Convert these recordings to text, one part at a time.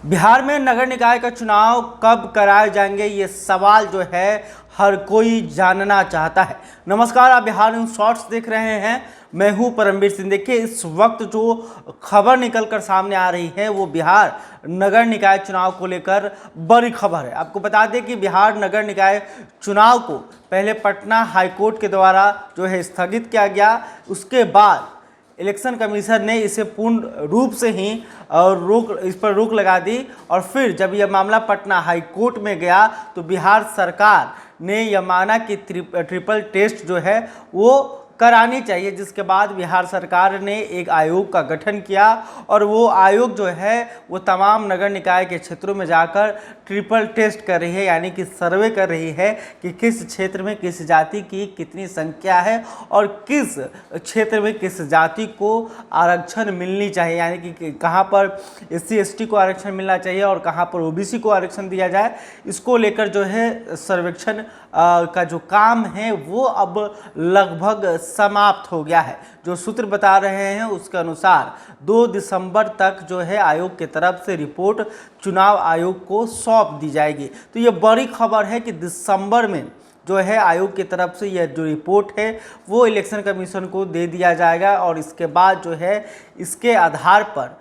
बिहार में नगर निकाय का चुनाव कब कराए जाएंगे, ये सवाल जो है हर कोई जानना चाहता है। नमस्कार, आप बिहार न्यूज़ शॉर्ट्स देख रहे हैं। मैं हूं परमवीर सिंह। देखिए, इस वक्त जो खबर निकल कर सामने आ रही है वो बिहार नगर निकाय चुनाव को लेकर बड़ी खबर है। आपको बता दें कि बिहार नगर निकाय चुनाव को पहले पटना हाईकोर्ट के द्वारा जो है स्थगित किया गया। उसके बाद इलेक्शन कमीशन ने इसे पूर्ण रूप से ही इस पर रोक लगा दी और फिर जब यह मामला पटना हाई कोर्ट में गया तो बिहार सरकार ने यह माना कि ट्रिपल टेस्ट जो है वो करानी चाहिए, जिसके बाद बिहार सरकार ने एक आयोग का गठन किया और वो आयोग जो है वो तमाम नगर निकाय के क्षेत्रों में जाकर ट्रिपल टेस्ट कर रही है, यानी कि सर्वे कर रही है कि किस क्षेत्र में किस जाति की कितनी संख्या है और किस क्षेत्र में किस जाति को आरक्षण मिलनी चाहिए, यानी कि कहाँ पर SC/ST को आरक्षण मिलना चाहिए और कहाँ पर OBC को आरक्षण दिया जाए। इसको लेकर जो है सर्वेक्षण का जो काम है वो अब लगभग समाप्त हो गया है। जो सूत्र बता रहे हैं उसके अनुसार 2 दिसंबर तक जो है आयोग की तरफ से रिपोर्ट चुनाव आयोग को सौंप दी जाएगी। तो ये बड़ी खबर है कि दिसंबर में जो है आयोग की तरफ से यह जो रिपोर्ट है वो इलेक्शन कमीशन को दे दिया जाएगा और इसके बाद जो है इसके आधार पर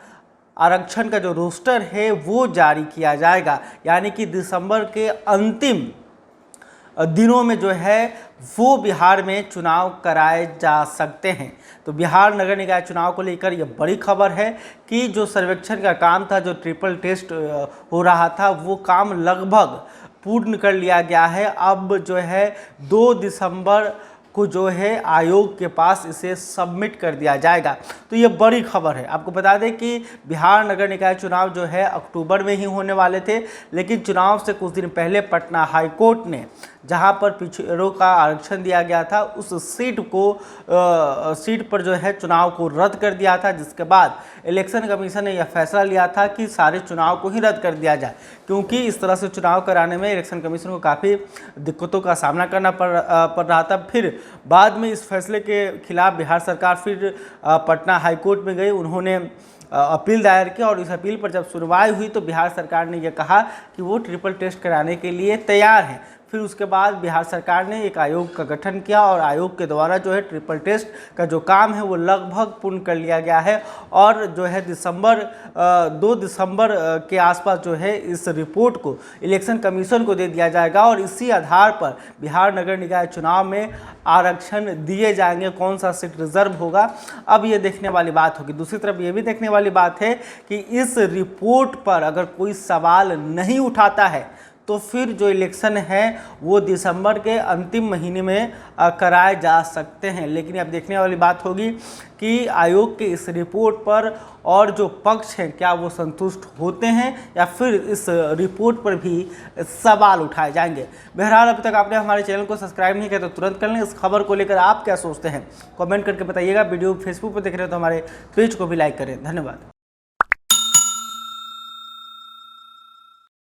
आरक्षण का जो रोस्टर है वो जारी किया जाएगा, यानी कि दिसंबर के अंतिम दिनों में जो है वो बिहार में चुनाव कराए जा सकते हैं। तो बिहार नगर निकाय चुनाव को लेकर यह बड़ी खबर है कि जो सर्वेक्षण का काम था, जो ट्रिपल टेस्ट हो रहा था, वो काम लगभग पूर्ण कर लिया गया है। अब जो है 2 दिसंबर को जो है आयोग के पास इसे सबमिट कर दिया जाएगा। तो ये बड़ी खबर है। आपको बता दें कि बिहार नगर निकाय चुनाव जो है अक्टूबर में ही होने वाले थे, लेकिन चुनाव से कुछ दिन पहले पटना हाई कोर्ट ने जहां पर पिछड़ों का आरक्षण दिया गया था उस सीट पर जो है चुनाव को रद्द कर दिया था, जिसके बाद इलेक्शन कमीशन ने यह फैसला लिया था कि सारे चुनाव को ही रद्द कर दिया जाए, क्योंकि इस तरह से चुनाव कराने में इलेक्शन कमीशन को काफ़ी दिक्कतों का सामना करना पड़ रहा था। फिर बाद में इस फैसले के खिलाफ बिहार सरकार फिर पटना हाई कोर्ट में गई, उन्होंने अपील दायर की और इस अपील पर जब सुनवाई हुई तो बिहार सरकार ने यह कहा कि वो ट्रिपल टेस्ट कराने के लिए तैयार है। फिर उसके बाद बिहार सरकार ने एक आयोग का गठन किया और आयोग के द्वारा जो है ट्रिपल टेस्ट का जो काम है वो लगभग पूर्ण कर लिया गया है और जो है 2 दिसंबर के आसपास जो है इस रिपोर्ट को इलेक्शन कमीशन को दे दिया जाएगा और इसी आधार पर बिहार नगर निकाय चुनाव में आरक्षण दिए जाएंगे। कौन सा सीट रिजर्व होगा अब ये देखने वाली बात होगी। दूसरी तरफ ये भी देखने वाली बात है कि इस रिपोर्ट पर अगर कोई सवाल नहीं उठाता है तो फिर जो इलेक्शन है वो दिसंबर के अंतिम महीने में कराए जा सकते हैं। लेकिन अब देखने वाली बात होगी कि आयोग के इस रिपोर्ट पर और जो पक्ष हैं क्या वो संतुष्ट होते हैं या फिर इस रिपोर्ट पर भी सवाल उठाए जाएंगे। बहरहाल अभी तक आपने हमारे चैनल को सब्सक्राइब नहीं किया तो तुरंत कर लें। इस खबर को लेकर आप क्या सोचते हैं कमेंट करके बताइएगा। वीडियो फेसबुक पर देख रहे हो तो हमारे पेज को भी लाइक करें। धन्यवाद।